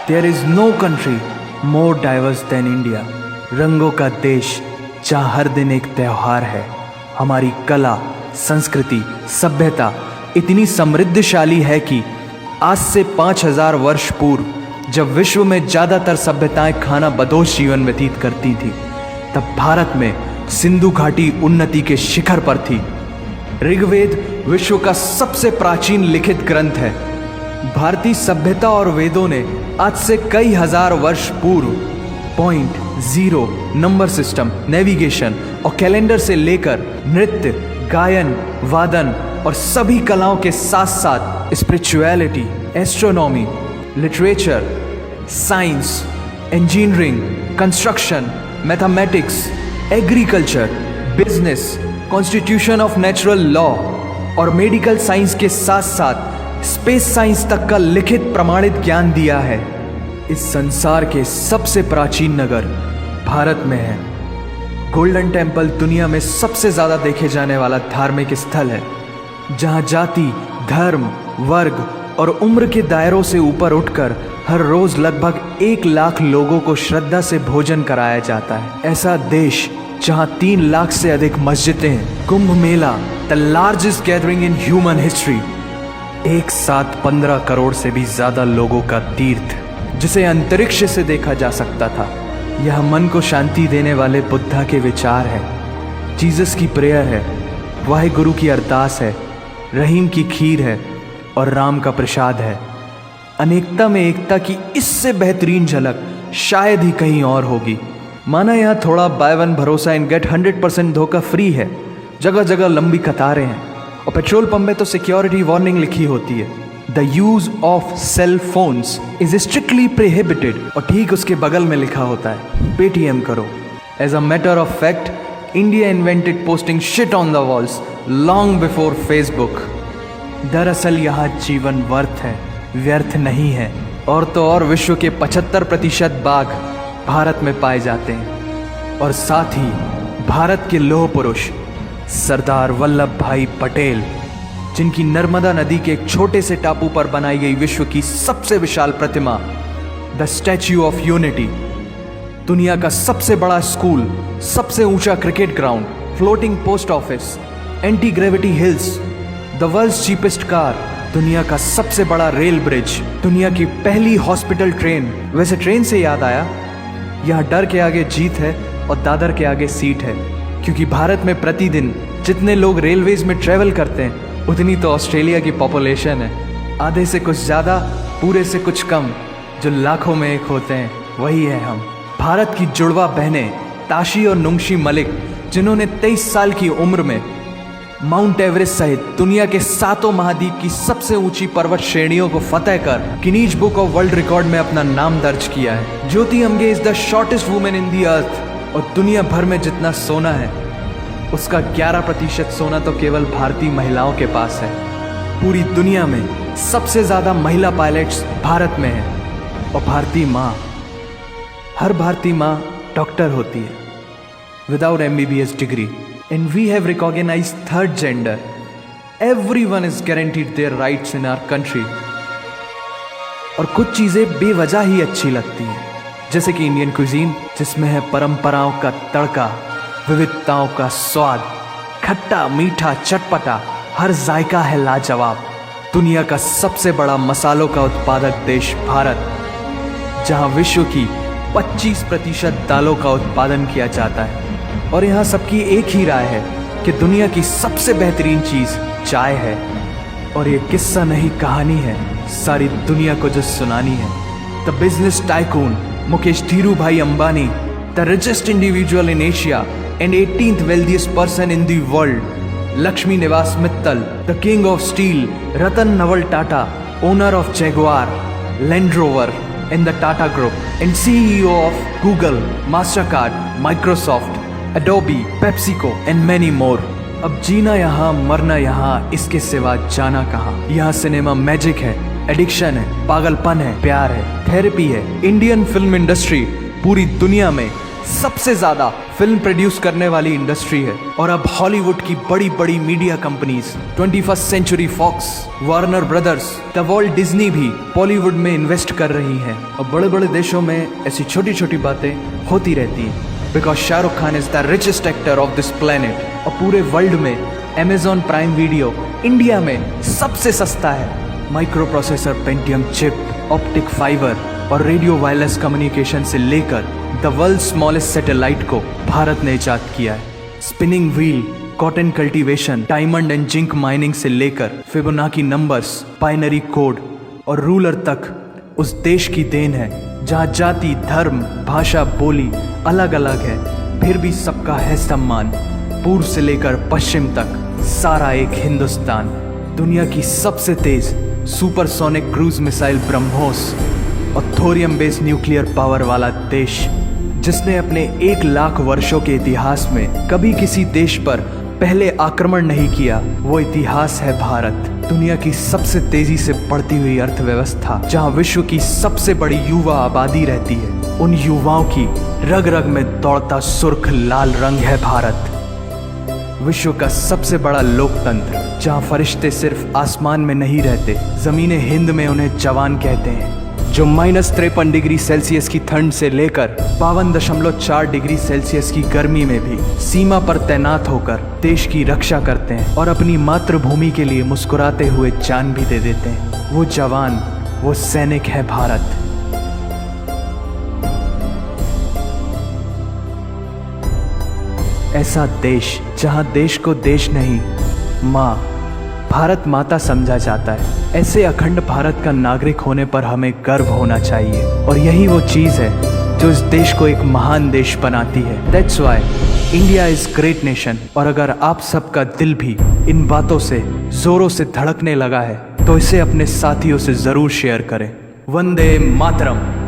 There is no country more diverse than India. रंगों का देश जहाँ हर दिन एक त्योहार है। हमारी कला, संस्कृति, सभ्यता इतनी समृद्धशाली है कि आज से 5000 वर्ष पूर्व जब विश्व में ज़्यादातर सभ्यताएं खाना बदोश जीवन व्यतीत करती थी, तब भारत में सिंधु घाटी उन्नति के शिखर पर थी। ऋग्वेद विश्व का सबसे प्राचीन लिखित ग्रंथ है। भारतीय सभ्यता और वेदों ने आज से कई हजार वर्ष पूर्व point, zero, number system, navigation और कैलेंडर से लेकर नृत्य, गायन, वादन और सभी कलाओं के साथ साथ spirituality, astronomy, literature, science, engineering, construction, mathematics, agriculture, business, constitution of natural law और मेडिकल साइंस के साथ साथ स्पेस साइंस तक का लिखित प्रमाणित ज्ञान दिया है। इस संसार के सबसे प्राचीन नगर भारत में है। गोल्डन टेम्पल दुनिया में सबसे ज़्यादा देखे जाने वाला धार्मिक स्थल है, जहाँ जाति, धर्म, वर्ग और उम्र के दायरों से ऊपर उठकर हर रोज लगभग 1 लाख लोगों को श्रद्धा से भोजन कराया जाता है। ऐसा देश जहां 3 लाख से अधिक मस्जिदें हैं। Kumbh Mela, the largest gathering in human history, एक साथ 15 करोड़ से भी ज्यादा लोगों का तीर्थ, जिसे अंतरिक्ष से देखा जा सकता था। यह मन को शांति देने वाले बुद्धा के विचार है, जीसस की प्रेयर है, वाहे गुरु की अरदास है, रहीम की खीर है और राम का प्रसाद है। अनेकता में एकता की इससे बेहतरीन झलक शायद ही कहीं और होगी। माना यहाँ थोड़ा बाय वन भरोसा एंड गेट 100% धोखा फ्री है। जगह जगह लंबी कतारें हैं और पेट्रोल पंप में तो सिक्योरिटी वार्निंग लिखी होती है, the use of cell phones is strictly prohibited, और ठीक उसके बगल में लिखा होता है पेटीएम करो। As a matter of fact, India invented posting shit on the walls long before Facebook. दरअसल यहाँ जीवन वर्थ है, व्यर्थ नहीं है। और तो और विश्व के 75% बाघ भारत में पाए जाते हैं। और साथ ही भारत के लौह पुरुष सरदार वल्लभ भाई पटेल, जिनकी नर्मदा नदी के एक छोटे से टापू पर बनाई गई विश्व की सबसे विशाल प्रतिमा द स्टैच्यू ऑफ यूनिटी, दुनिया का सबसे बड़ा स्कूल, सबसे ऊंचा cricket ground, floating post office, anti gravity hills, the world's cheapest car, दुनिया का सबसे बड़ा रेल ब्रिज, दुनिया की पहली हॉस्पिटल ट्रेन। वैसे ट्रेन से याद आया, यहाँ डर के आगे जीत है और दादर के आगे सीट है, क्योंकि भारत में प्रतिदिन जितने लोग रेलवेज में ट्रेवल करते हैं उतनी तो ऑस्ट्रेलिया की पॉपुलेशन है। आधे से कुछ ज़्यादा, पूरे से कुछ कम, जो लाखों में एक होते हैं, वही है हम। भारत की जुड़वा बहनें ताशी और नुंगशी मलिक, जिन्होंने 23 साल की उम्र में माउंट एवरेस्ट सहित दुनिया के 7 महाद्वीप की सबसे ऊंची पर्वत श्रेणियों को फतेह कर Guinness book of world record में अपना नाम दर्ज किया है। Jyoti Amge is the shortest women in the earth, और दुनिया भर में जितना सोना है उसका 11% सोना तो केवल भारतीय महिलाओं के पास है। पूरी दुनिया में सबसे ज्यादा महिला पायलट्स भारत में है। और भारतीय माँ, हर भारतीय माँ डॉक्टर होती है without MBBS degree. And we have recognized third gender. Everyone is guaranteed their rights in our country. और कुछ चीज़ें बेवजह ही अच्छी लगती हैं, जैसे कि इंडियन कुजीन, जिसमें है परंपराओं का तड़का, विविधताओं का स्वाद, खट्टा, मीठा, चटपटा, हर जायका है लाजवाब। दुनिया का सबसे बड़ा मसालों का उत्पादक देश भारत, जहां विश्व की 25% दालों का उत्पादन किया जाता है। और यहाँ सबकी एक ही राय है कि दुनिया की सबसे बेहतरीन चीज़ चाय है। और ये किस्सा नहीं, कहानी है, सारी दुनिया को जो सुनानी है। The business tycoon Mukesh Dhirubhai Ambani, the richest individual in Asia and 18th wealthiest person in the world, Lakshmi Nivas Mittal, the king of steel, Ratan Naval Tata, owner of Jaguar, Land Rover and the Tata Group, and CEO of Google, Mastercard, Microsoft, Adobe, PepsiCo and many more. अब जीना यहाँ, मरना यहाँ, इसके सिवा जाना कहाँ। यहाँ cinema magic है, एडिक्शन है, पागलपन है, प्यार है, थेरेपी है। इंडियन फिल्म इंडस्ट्री पूरी दुनिया में सबसे ज्यादा फिल्म प्रोड्यूस करने वाली इंडस्ट्री है। और अब हॉलीवुड की बड़ी बड़ी media companies 21st century Fox, Warner Brothers, the Walt Disney भी बॉलीवुड में इन्वेस्ट कर रही हैं। और बड़े बड़े देशों में ऐसी छोटी छोटी बातें होती रहती हैं, because Shahrukh Khan is the richest actor of this planet. और पूरे वर्ल्ड में अमेजॉन प्राइम वीडियो इंडिया में सबसे सस्ता है। Micro processor Pentium chip, optic fibre और रेडियो वायरलेस कम्युनिकेशन से लेकर द वर्ल्ड स्मॉलेस्ट सैटेलाइट को भारत ने इजाद किया है। Spinning wheel, cotton cultivation, diamond and zinc mining से लेकर फिबोनाची नंबर्स, बाइनरी कोड और रूलर तक उस देश की देन है जहाँ जाति, धर्म, भाषा, बोली अलग अलग है, फिर भी सबका है सम्मान। पूर्व से लेकर पश्चिम तक सारा एक हिंदुस्तान। दुनिया की सबसे तेज सुपरसोनिक क्रूज मिसाइल ब्रह्मोस और थोरियम बेस्ड न्यूक्लियर पावर वाला देश, जिसने अपने 1 लाख वर्षों के इतिहास में कभी किसी देश पर पहले आक्रमण नहीं किया, वो इतिहास है भारत। दुनिया की सबसे तेजी से बढ़ती हुई अर्थव्यवस्था, जहां विश्व की सबसे बड़ी युवा आबादी रहती है, उन युवाओं की रग रग में दौड़ता सुर्ख लाल रंग है भारत। विश्व का सबसे बड़ा लोकतंत्र, जहां फरिश्ते सिर्फ आसमान में नहीं रहते, जमीने हिंद में उन्हें जवान कहते हैं, जो -53 डिग्री सेल्सियस की ठंड से लेकर 52.4 डिग्री सेल्सियस की गर्मी में भी सीमा पर तैनात होकर देश की रक्षा करते हैं और अपनी मातृभूमि के लिए मुस्कुराते हुए जान भी दे देते हैं। वो जवान, वो सैनिक है भारत। ऐसा देश जहां देश को देश नहीं, माँ, भारत माता समझा जाता है। ऐसे अखंड भारत का नागरिक होने पर हमें गर्व होना चाहिए, और यही वो चीज़ है जो इस देश को एक महान देश बनाती है। That's why India is great nation. और अगर आप सबका दिल भी इन बातों से जोरों से धड़कने लगा है, तो इसे अपने साथियों से जरूर शेयर करें। वंदे मातरम।